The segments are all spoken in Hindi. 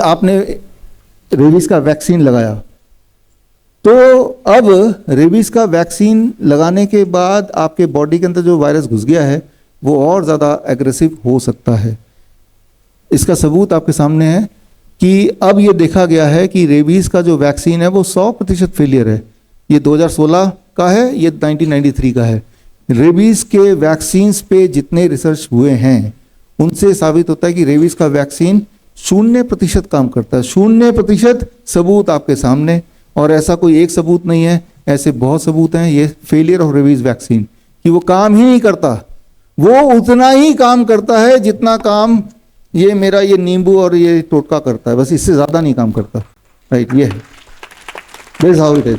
आपने रेबीज का वैक्सीन लगाया, तो अब रेबीज का वैक्सीन लगाने के बाद आपके बॉडी के अंदर जो वायरस घुस गया है वो और ज़्यादा एग्रेसिव हो सकता है। इसका सबूत आपके सामने है कि अब ये देखा गया है कि रेबीज का जो वैक्सीन है वो 100% फेलियर है। ये 2016 का है, ये 1993 का है। रेबीज के वैक्सीन्स पे जितने रिसर्च हुए हैं उनसे साबित होता है कि रेबीज का वैक्सीन 0% काम करता है। 0% सबूत आपके सामने, और ऐसा कोई एक सबूत नहीं है, ऐसे बहुत सबूत हैं। ये फेलियर ऑफ रेबीज वैक्सीन कि वो काम ही नहीं करता, वो उतना ही काम करता है जितना काम ये मेरा ये नींबू और ये टोटका करता है, बस इससे ज्यादा नहीं काम करता। राइट, ये है, दिस हाउ इट इज।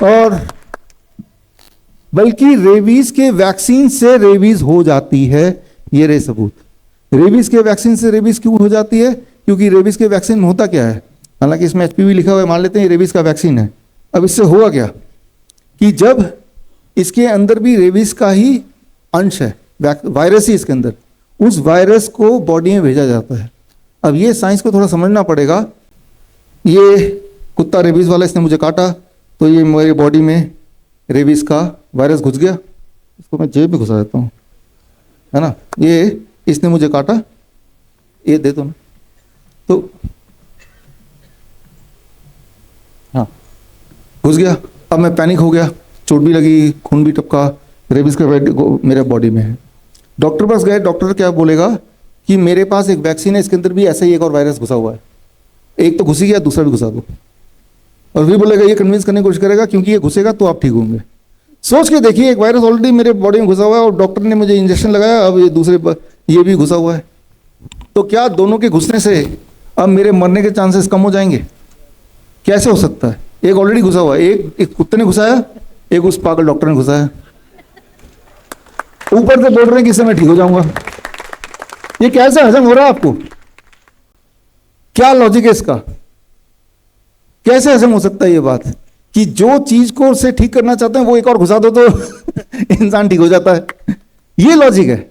और बल्कि रेबीज के वैक्सीन से रेबीज हो जाती है, ये रहे सबूत। रेबीज के वैक्सीन से रेबीज क्यों हो जाती है? क्योंकि रेबीज के वैक्सीन में होता क्या है, हालांकि इसमें एचपीवी लिखा हुआ है, मान लेते हैं ये रेबीज का वैक्सीन है। अब इससे हुआ क्या कि जब इसके अंदर भी रेबीज का ही अंश है, वायरस ही इसके अंदर, उस वायरस को बॉडी में भेजा जाता है। अब ये साइंस को थोड़ा समझना पड़ेगा। ये कुत्ता रेबीज वाला, इसने मुझे काटा तो ये मेरी बॉडी में रेबीज का वायरस घुस गया। इसको मैं जेब में घुसा देता हूँ, है ना। ये इसने मुझे काटा, ये दे दो ना, तो हाँ घुस गया। अब मैं पैनिक हो गया, चोट भी लगी, खून भी टपका, रेबीज का मेरे बॉडी में है। डॉक्टर पास गए, डॉक्टर क्या बोलेगा कि मेरे पास एक वैक्सीन है, इसके अंदर भी ऐसा ही एक और वायरस घुसा हुआ है, एक तो घुस ही गया, दूसरा भी घुसा दो। और फिर बोलेगा, ये कन्विंस करने की कोशिश करेगा क्योंकि ये घुसेगा तो आप ठीक होंगे। सोच के देखिए, एक वायरस ऑलरेडी मेरे बॉडी में घुसा हुआ है और डॉक्टर ने मुझे इंजेक्शन लगाया, अब ये दूसरे ये भी घुसा हुआ है, तो क्या दोनों के घुसने से अब मेरे मरने के चांसेस कम हो जाएंगे? कैसे हो सकता है? एक ऑलरेडी घुसा हुआ है, एक कुत्ते ने घुसाया, एक उस पागल डॉक्टर ने घुसाया, ऊपर से बोल रहे हैं कि इससे मैं ठीक हो जाऊंगा। ये कैसे हजम हो रहा है आपको? क्या लॉजिक है इसका? कैसे हजम हो सकता है ये बात कि जो चीज को से ठीक करना चाहते हैं वो एक और घुसा दो तो इंसान ठीक हो जाता है? ये लॉजिक है।